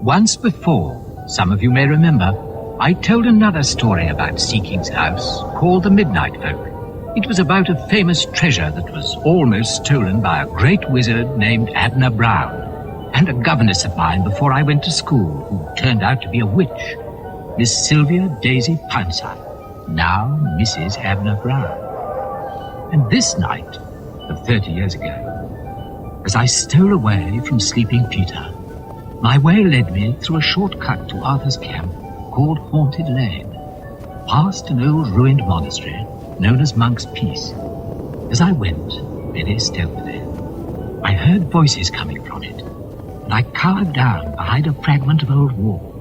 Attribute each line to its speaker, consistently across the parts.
Speaker 1: Once before, some of you may remember, I told another story about Seeking's house called The Midnight Folk. It was about a famous treasure that was almost stolen by a great wizard named Abner Brown, and a governess of mine before I went to school who turned out to be a witch, Miss Sylvia Daisy Pouncer, now Mrs. Abner Brown. And this night, of 30 years ago, as I stole away from sleeping Peter, my way led me through a short cut to Arthur's camp called Haunted Lane, past an old ruined monastery known as Monk's Peace. As I went, very stealthily, I heard voices coming from it, and I cowered down behind a fragment of old wall.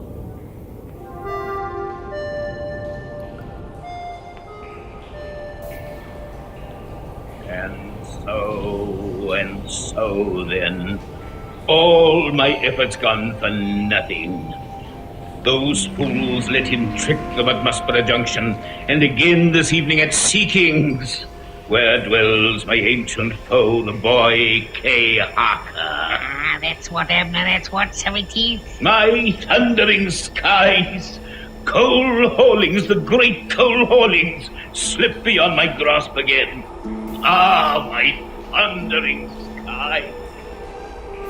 Speaker 2: And so then, all my efforts gone for nothing. Those fools let him trick them at Musburgh Junction, and again this evening at Seeking's, where dwells my ancient foe, the boy K. Harker.
Speaker 3: Ah, that's what, Abner, that's what, so it is.
Speaker 2: My thundering skies! Cole Haulings, the great Cole Haulings, slip beyond my grasp again. Ah, my thundering sky!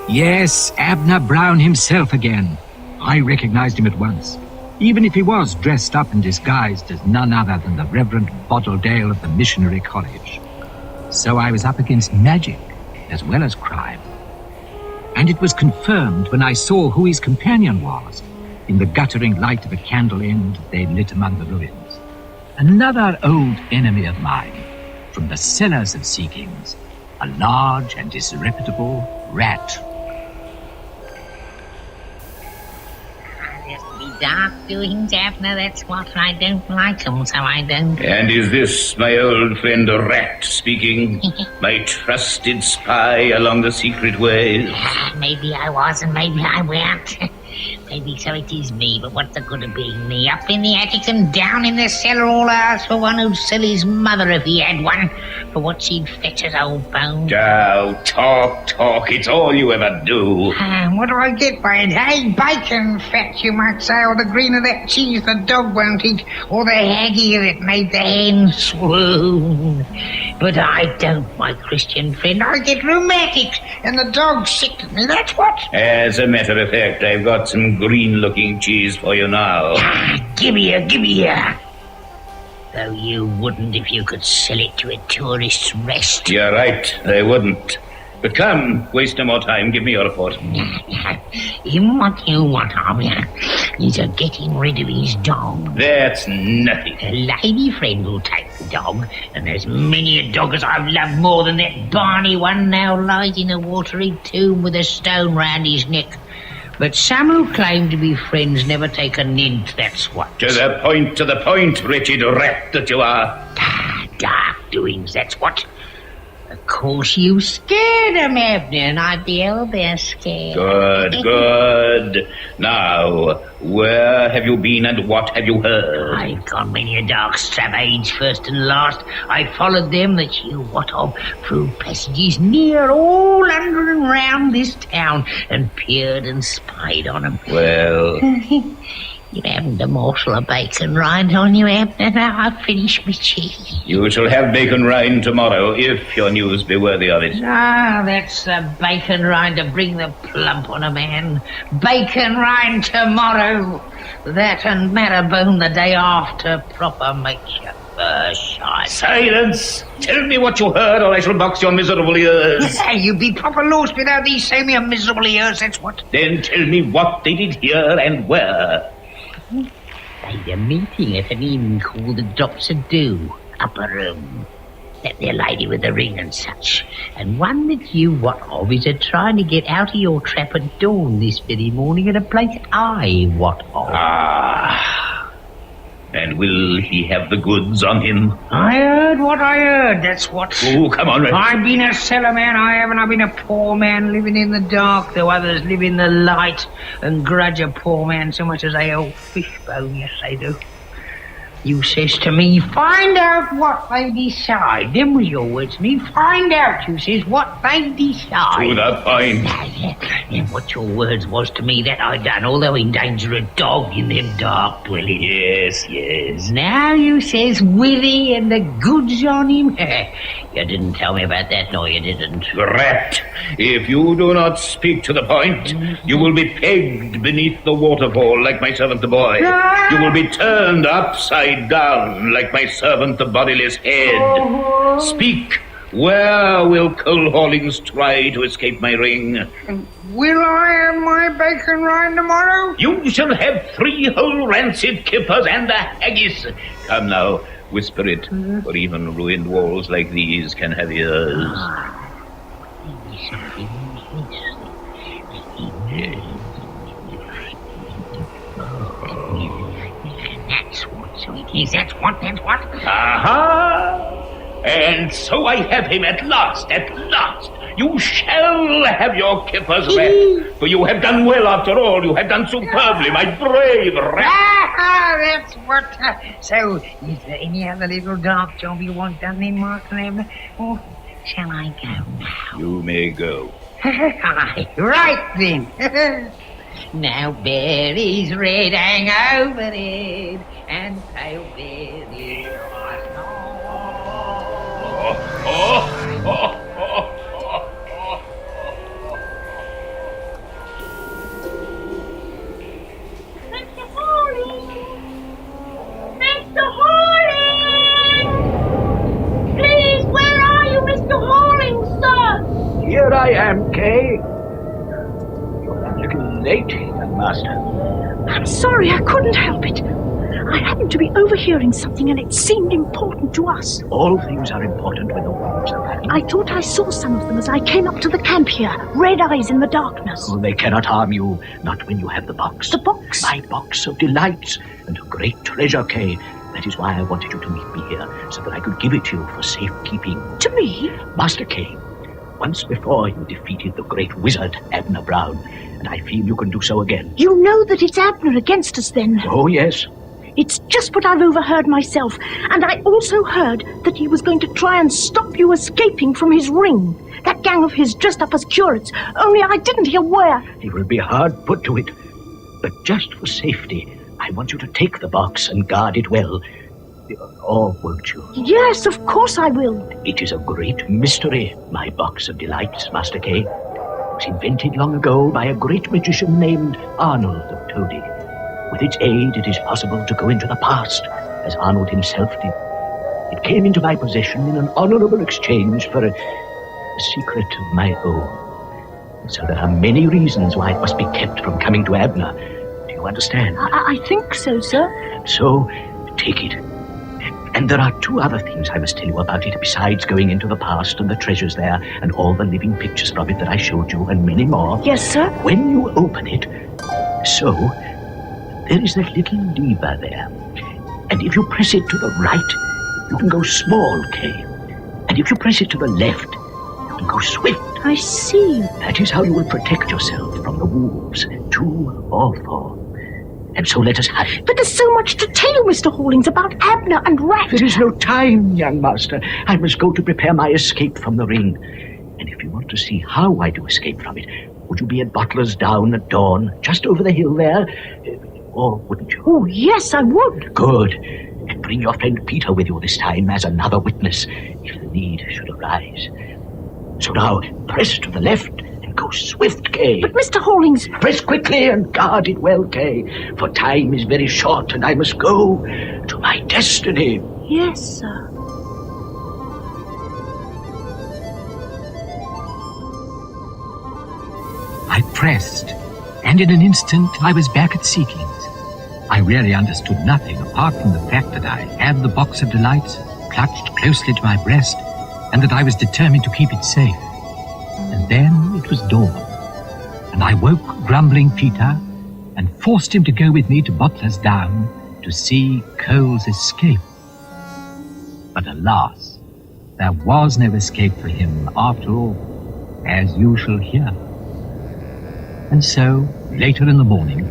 Speaker 1: Yes, Abner Brown himself again. I recognized him at once, even if he was dressed up and disguised as none other than the Reverend Bottledale of the Missionary College. So I was up against magic as well as crime. And it was confirmed when I saw who his companion was in the guttering light of a candle end they lit among the ruins. Another old enemy of mine from the cellars of Seeking's, a large and disreputable rat.
Speaker 3: Dark doings, Abner, that's what. I don't like them, so I don't.
Speaker 2: And is this my old friend Rat speaking? My trusted spy along the secret ways?
Speaker 3: Maybe I was and maybe I weren't. Maybe so it is me, but what's the good of being me? Up in the attic and down in the cellar all hours for one who'd sell his mother if he had one, for what she'd fetch his old bones.
Speaker 2: Oh, talk, it's all you ever do.
Speaker 3: What do I get by it, hey? Bacon fat, you might say, or the green of that cheese the dog won't eat, or the haggy that made the hen swoon. But I don't, my Christian friend. I get rheumatic, and the dog's sick of me, that's what.
Speaker 2: As a matter of fact, I've got some green-looking cheese for you now.
Speaker 3: Give here. Though you wouldn't if you could sell it to a tourist's rest.
Speaker 2: You're right, I wouldn't. But come, waste no more time, give me your report.
Speaker 3: What you want of you is a getting rid of his dog.
Speaker 2: That's nothing.
Speaker 3: A lady friend will take the dog, and there's many a dog as I've loved more than that Barney one now lies in a watery tomb with a stone round his neck. But some who claim to be friends never take a nint, that's what.
Speaker 2: To the point, wretched rat that you are.
Speaker 3: Dark doings, that's what. Of course you scared them, Abner, and I feel they're scared.
Speaker 2: Good. Now, where have you been and what have you heard?
Speaker 3: I've gone many a dark stravage, first and last. I followed them that you wot of through passages near all under and round this town, and peered and spied on them.
Speaker 2: Well...
Speaker 3: You haven't a morsel of bacon rind on you, Abner. Now I've finished my cheese.
Speaker 2: You shall have bacon rind tomorrow, if your news be worthy of it.
Speaker 3: That's the bacon rind to bring the plump on a man. Bacon rind tomorrow. That and marrowbone the day after. Proper makes your fur shine.
Speaker 2: Silence! Tell me what you heard, or I shall box your miserable ears.
Speaker 3: You'd be proper lost without these same your miserable ears, that's what.
Speaker 2: Then tell me what they did here and where.
Speaker 3: They'd a meeting at an inn called the Drops of Dew, upper room. That there lady with the ring and such. And one that you wot of is a-trying to get out of your trap at dawn this very morning at a place I wot of.
Speaker 2: And will he have the goods on him?
Speaker 3: I heard what I heard, that's what.
Speaker 2: Oh, come on, Red.
Speaker 3: I've been a cellar man, I haven't. I've been a poor man living in the dark, though others live in the light and grudge a poor man so much as they old fishbone, yes they do. You says to me, find out what they decide. Them was your words to me. Find out, you says, what they decide.
Speaker 2: To the point.
Speaker 3: And what your words was to me, that I done, although in danger a dog in them dark dwellings.
Speaker 2: Yes.
Speaker 3: Now you says Willie and the goods on him. You didn't tell me about that, no, you didn't.
Speaker 2: Rat, if you do not speak to the point, you will be pegged beneath the waterfall like my servant the boy. You will be turned upside down like my servant the bodiless head. Speak. Where will Cole Hawlings try to escape my ring?
Speaker 3: Will I have my bacon rind tomorrow?
Speaker 2: You shall have 3 whole rancid kippers and a haggis. Come now, whisper it, for even ruined walls like these can have ears. That's what, so it is. That's what. Aha! And so I have him at last. You shall have your kippers rat, for you have done well after all. You have done superbly, my brave rat.
Speaker 3: That's what. So, is there any other little dark job you want done then, Martin? Or shall I go now?
Speaker 2: You may go.
Speaker 3: Right then. Now berries red hang over it, and pale berries rise
Speaker 4: Mr. Hawlings! Please, where are you, Mr. Hawlings, sir?
Speaker 1: Here I am, Kay. You're a little late, young master.
Speaker 5: I'm sorry, I couldn't help it. I happened to be overhearing something and it seemed important to us.
Speaker 1: All things are important when the wolves are back.
Speaker 5: I thought I saw some of them as I came up to the camp here. Red eyes in the darkness.
Speaker 1: Oh, they cannot harm you, not when you have the box.
Speaker 5: The box?
Speaker 1: My box of delights and a great treasure, Kay. That is why I wanted you to meet me here, so that I could give it to you for safekeeping.
Speaker 5: To me?
Speaker 1: Master Kay, once before you defeated the great wizard, Abner Brown, and I feel you can do so again.
Speaker 5: You know that it's Abner against us then?
Speaker 1: Oh, yes.
Speaker 5: It's just what I've overheard myself. And I also heard that he was going to try and stop you escaping from his ring. That gang of his dressed up as curates. Only I didn't hear where.
Speaker 1: He will be hard put to it. But just for safety, I want you to take the box and guard it well. Or won't you?
Speaker 5: Yes, of course I will.
Speaker 1: It is a great mystery, my box of delights, Master Kay. It was invented long ago by a great magician named Arnold of Tody. With its aid, it is possible to go into the past, as Arnold himself did. It came into my possession in an honorable exchange for a secret of my own. So there are many reasons why it must be kept from coming to Abner. Do you understand?
Speaker 5: I think so, sir.
Speaker 1: So, take it. And there are 2 other things I must tell you about it, besides going into the past and the treasures there, and all the living pictures from it that I showed you, and many more.
Speaker 5: Yes, sir.
Speaker 1: When you open it, so, there is that little lever there. And if you press it to the right, you can go small, Kay. And if you press it to the left, you can go swift.
Speaker 5: I see.
Speaker 1: That is how you will protect yourself from the wolves, 2 or 4. And so let us hurry.
Speaker 5: But there's so much to tell you, Mr. Hawlings, about Abner and Rat.
Speaker 1: There is no time, young master. I must go to prepare my escape from the ring. And if you want to see how I do escape from it, would you be at Butler's Down at dawn, just over the hill there? Or wouldn't you?
Speaker 5: Oh, yes, I would.
Speaker 1: Good. And bring your friend Peter with you this time as another witness, if the need should arise. So now, press to the left and go swift, Kay.
Speaker 5: But Mr. Hawlings...
Speaker 1: Press quickly and guard it well, Kay, for time is very short and I must go to my destiny.
Speaker 5: Yes, sir.
Speaker 1: I pressed, and in an instant I was back at Seekings. I really understood nothing apart from the fact that I had the box of delights clutched closely to my breast, and that I was determined to keep it safe. And then it was dawn, and I woke grumbling Peter and forced him to go with me to Butler's Down to see Cole's escape. But alas, there was no escape for him after all, as you shall hear. And so, later in the morning,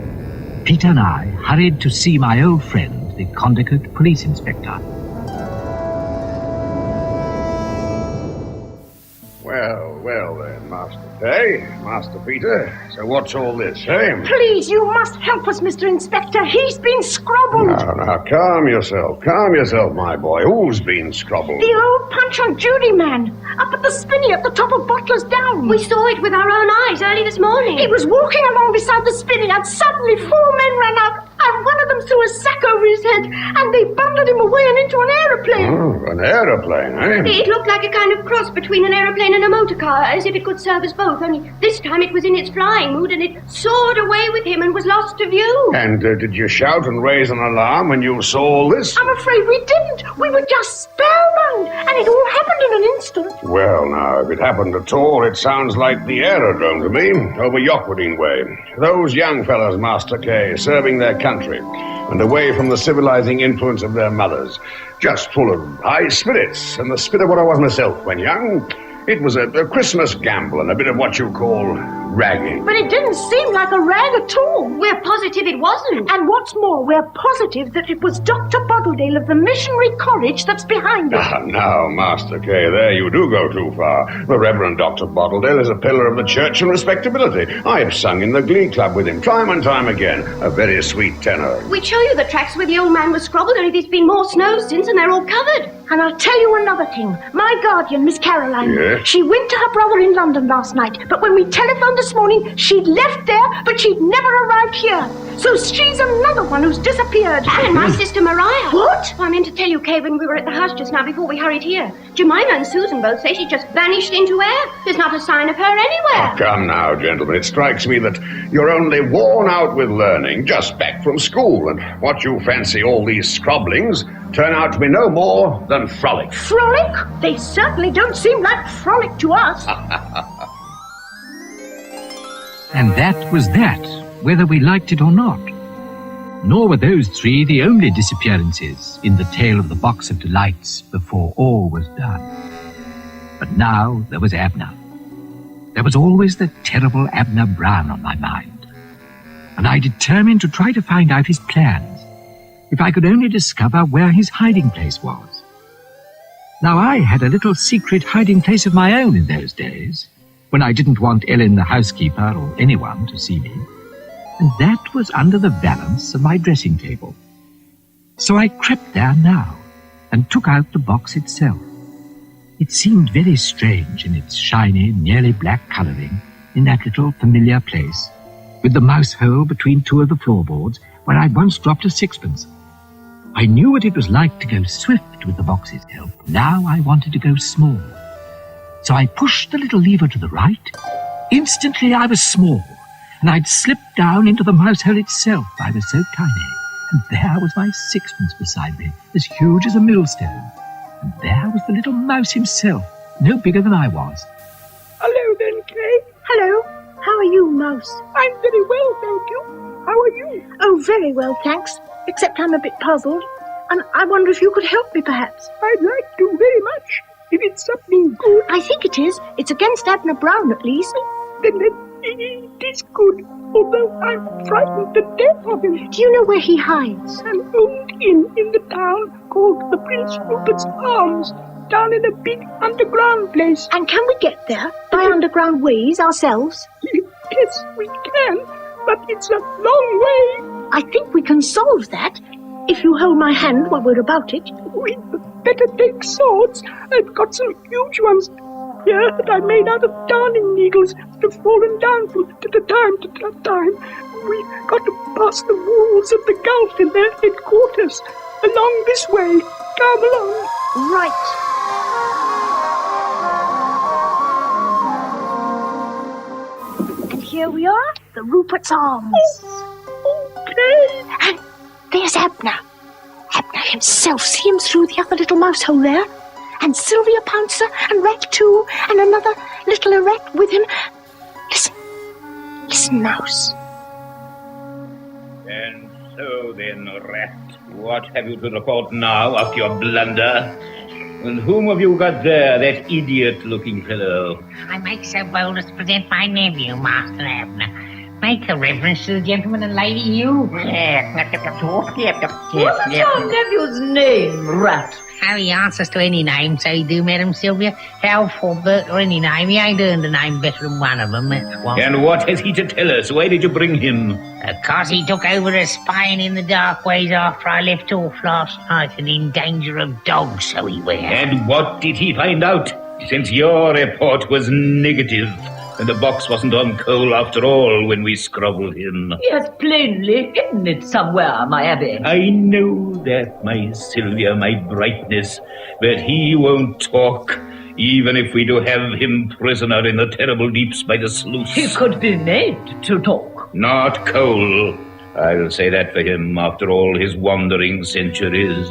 Speaker 1: Peter and I hurried to see my old friend, the Condicote police inspector.
Speaker 6: Well then, Master Kay, Master Peter. So what's all this, eh?
Speaker 5: Please, you must help us, Mr. Inspector. He's been scrobbled.
Speaker 6: Now, calm yourself, my boy. Who's been scrobbled?
Speaker 5: The old Punch and Judy man, up at the spinney at the top of Butler's Down.
Speaker 4: We saw it with our own eyes early this morning.
Speaker 5: He was walking along beside the spinney, and suddenly 4 men ran out, and one of them threw a sack over his head, and they bundled him away and into an aeroplane.
Speaker 6: Oh, an aeroplane, eh?
Speaker 4: It looked like a kind of cross between an aeroplane and a motor car, as if it could serve us both, only this time it was in its flying mood, and it soared away with him and was lost to view.
Speaker 6: And did you shout and raise an alarm when you saw all this?
Speaker 5: I'm afraid we didn't. We were just spellbound, and it all happened in an instant.
Speaker 6: Well, now, if it happened at all, it sounds like the aerodrome to me, over Yoquadine way. Those young fellas, Master Kay, serving their country, and away from the civilizing influence of their mothers. Just full of high spirits, and the spirit of what I was myself when young. It was a Christmas gamble and a bit of what you call ragging.
Speaker 5: But it didn't seem like a rag at all.
Speaker 4: We're positive it wasn't.
Speaker 5: And what's more, we're positive that it was Dr. Bottledale of the Missionary College that's behind it.
Speaker 6: Ah, now, Master Kay, there you do go too far. The Reverend Dr. Bottledale is a pillar of the church and respectability. I've sung in the glee club with him time and time again. A very sweet tenor.
Speaker 4: We'd show you the tracks where the old man was scrobbled, only there's been more snow since, and they're all covered.
Speaker 5: And I'll tell you another thing. My guardian, Miss Caroline,
Speaker 6: Yes?
Speaker 5: she went to her brother in London last night, but when we telephoned this morning, she'd left there, but she'd never arrived here. So she's another one who's disappeared.
Speaker 4: And my sister Mariah.
Speaker 5: What?
Speaker 4: Well, I meant to tell you, Kay, when we were at the house just now before we hurried here. Jemima and Susan both say she just vanished into air. There's not a sign of her anywhere.
Speaker 6: Oh, come now, gentlemen. It strikes me that you're only worn out with learning, just back from school, and what you fancy all these scrobblings turn out to be no more than frolic.
Speaker 5: Frolic? They certainly don't seem like frolic to us.
Speaker 1: And that was that, whether we liked it or not. Nor were those 3 the only disappearances in the tale of the Box of Delights before all was done. But now there was Abner. There was always the terrible Abner Brown on my mind. And I determined to try to find out his plans, if I could only discover where his hiding place was. Now, I had a little secret hiding place of my own in those days, when I didn't want Ellen the housekeeper or anyone to see me, and that was under the valance of my dressing table. So I crept there now, and took out the box itself. It seemed very strange in its shiny, nearly black colouring, in that little familiar place, with the mouse hole between 2 of the floorboards, where I once dropped a 6pence. I knew what it was like to go swift with the box's help. Now I wanted to go small. So I pushed the little lever to the right. Instantly I was small, and I'd slipped down into the mouse hole itself. I was so tiny. And there was my 6pence beside me, as huge as a millstone. And there was the little mouse himself, no bigger than I was.
Speaker 7: Hello then, Kay.
Speaker 5: Hello. How are you, Mouse?
Speaker 7: I'm very well, thank you. How are you?
Speaker 5: Oh, very well, thanks. Except I'm a bit puzzled. And I wonder if you could help me, perhaps.
Speaker 7: I'd like to very much. If it's something good,
Speaker 5: I think it is. It's against Abner Brown, at least.
Speaker 7: then it is good. Although I'm frightened to death of him.
Speaker 5: Do you know where he hides?
Speaker 7: An old inn in the town called the Prince Rupert's Arms, down in a big underground place.
Speaker 5: And can we get there by underground ways ourselves?
Speaker 7: Yes, we can, but it's a long way.
Speaker 5: I think we can solve that if you hold my hand while we're about it.
Speaker 7: We'd better take swords. I've got some huge ones here that I made out of darning needles that have fallen down from time to time. We've got to pass the walls of the gulf in their headquarters. Along this way. Come along.
Speaker 5: Right. And here we are, the Rupert's Arms.
Speaker 7: Okay.
Speaker 5: And there's Abner. Abner himself. See him through the other little mouse hole there? And Sylvia Pouncer, and Rat too, and another little rat with him. Listen. Listen, Mouse.
Speaker 2: And so then, Rat, what have you to report now after your blunder? And whom have you got there, that idiot-looking fellow?
Speaker 3: I make so bold as to present my nephew, Master Abner. make a reference to the gentleman and lady you...
Speaker 8: What's your nephew's name, Rat?
Speaker 3: How he answers to any name, so he do, Madam Sylvia. Ralph or Bert or any name, he ain't earned a name better than one of them, that's what.
Speaker 2: And what has he to tell us? Why did you bring him?
Speaker 3: Because he took over the spying in the dark ways after I left off last night and in danger of dogs, so he were.
Speaker 2: And what did he find out? Since your report was negative, and the box wasn't on Cole after all when we scrobbled him.
Speaker 8: He has plainly hidden it somewhere, my Abby.
Speaker 2: I know that, my Sylvia, my brightness, but he won't talk, even if we do have him prisoner in the terrible deeps by the sluice.
Speaker 8: He could be made to talk.
Speaker 2: Not Cole. I'll say that for him after all his wandering centuries.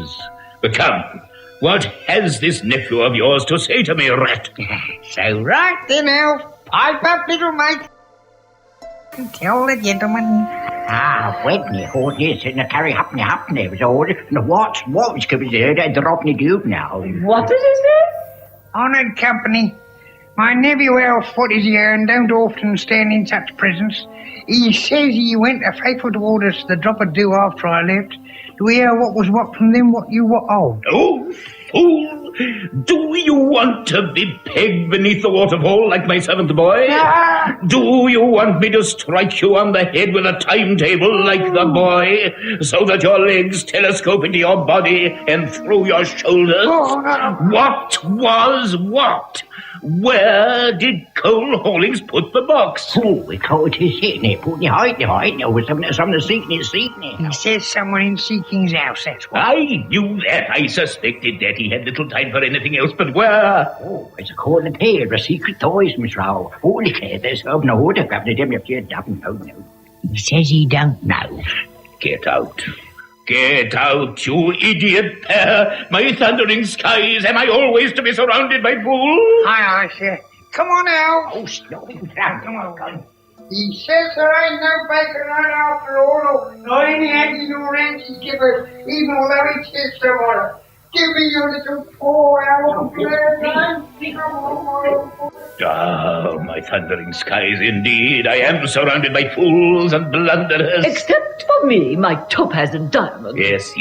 Speaker 2: But come, what has this nephew of yours to say to me, Rat?
Speaker 3: So right then, Alf. Pipe up, little mate, and tell the gentleman. When the horse is in the carry hapney hapney was all, and what's could be there, and drop me dude now.
Speaker 8: What is his name?
Speaker 9: Honoured company, my nephew Alf Foot is here and don't often stand in such presence. He says he went a faithful toward us the drop of dew after I left. Do we hear what was what from them, what you what of?
Speaker 2: Oh, fool! Do you want to be pegged beneath the waterfall like my servant boy?
Speaker 9: Ah!
Speaker 2: Do you want me to strike you on the head with a timetable like the boy, so that your legs telescope into your body and through your shoulders?
Speaker 9: Oh, no.
Speaker 2: What was what? Where did Cole Hollings put the box?
Speaker 3: Oh, we caught his sitting there, putting your height now with some of the seeking there.
Speaker 9: He says someone in Seeking's house, that's what.
Speaker 2: I knew that. I suspected that he had little time for anything else, but where?
Speaker 3: Oh, it's a call and tale, a secret toys, Miss Rowe. Holy care, there's no autograph to them if you don't know. He says he don't know.
Speaker 2: Get out. Get out, you idiot pair! My thundering skies, am I always to be surrounded by fools?
Speaker 9: Aye, sir. Come on, Al.
Speaker 3: Oh, slow him down. Come on.
Speaker 9: He says there ain't no bacon on after all, nor any Aggie nor Angie gibbers, even although he says so on. Give me your little paw, Al. Come on.
Speaker 2: Ah, my thundering skies, indeed. I am surrounded by fools and blunderers.
Speaker 8: Except for me, my topaz and diamond.
Speaker 2: Yes,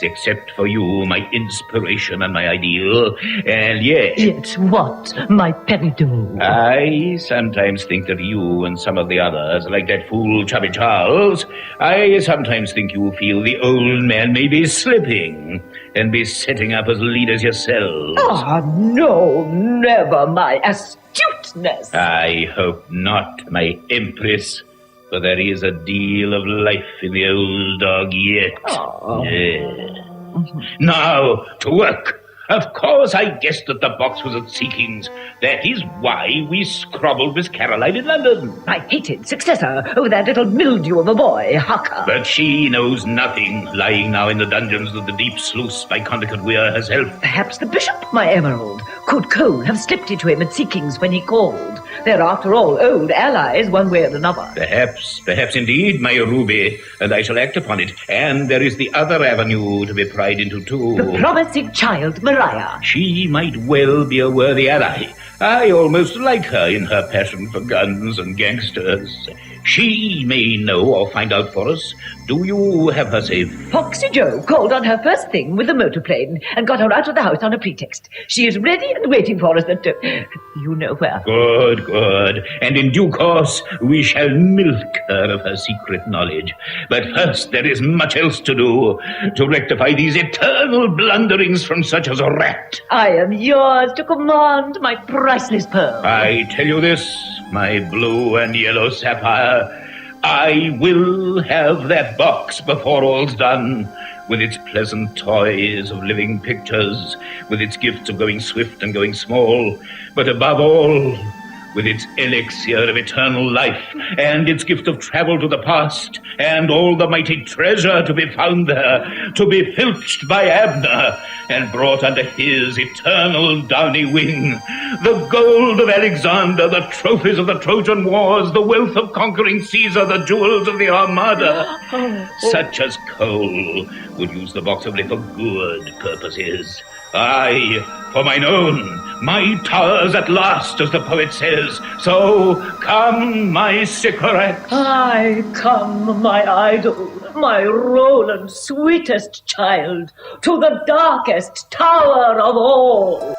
Speaker 2: except for you, my inspiration and my ideal. And yes.
Speaker 8: Yet what, my peridot?
Speaker 2: I sometimes think that you and some of the others, like that fool Chubby Charles, I sometimes think you feel the old man may be slipping and be setting up as leaders yourselves.
Speaker 8: Ah, no, never, my astuteness.
Speaker 2: I hope not, my empress, for there is a deal of life in the old dog yet.
Speaker 8: Oh.
Speaker 2: Yeah. Now, to work. Of course I guessed that the box was at Seeking's. That is why we scrobbled Miss Caroline in London.
Speaker 8: My hated successor, that little mildew of a boy, Hucker.
Speaker 2: But she knows nothing, lying now in the dungeons of the deep sluice by Condicott Weir herself.
Speaker 8: Perhaps the bishop, my emerald. Could Cole have slipped into him at Seeking's when he called? They're, after all, old allies, one way or another.
Speaker 2: Perhaps indeed, my ruby, and I shall act upon it. And there is the other avenue to be pried into, too.
Speaker 8: The promising child, Maria.
Speaker 2: She might well be a worthy ally. I almost like her in her passion for guns and gangsters. She may know or find out for us. Do you have her safe?
Speaker 8: Foxy Joe called on her first thing with the motor plane and got her out of the house on a pretext. She is ready and waiting for us at, you know where.
Speaker 2: Good. And in due course, we shall milk her of her secret knowledge. But first, there is much else to do to rectify these eternal blunderings from such as a rat.
Speaker 8: I am yours to command, my priceless pearl.
Speaker 2: I tell you this, my blue and yellow sapphire, I will have that box before all's done, with its pleasant toys of living pictures, with its gifts of going swift and going small, but above all, with its elixir of eternal life, and its gift of travel to the past, and all the mighty treasure to be found there, to be filched by Abner, and brought under his eternal downy wing, the gold of Alexander, the trophies of the Trojan wars, the wealth of conquering Caesar, the jewels of the Armada. Such as Cole would use the box only for good purposes. Aye, for mine own, my towers at last, as the poet says. So come, my Sycorax.
Speaker 8: Aye, come, my idol, my Roland, sweetest child, to the darkest tower of all.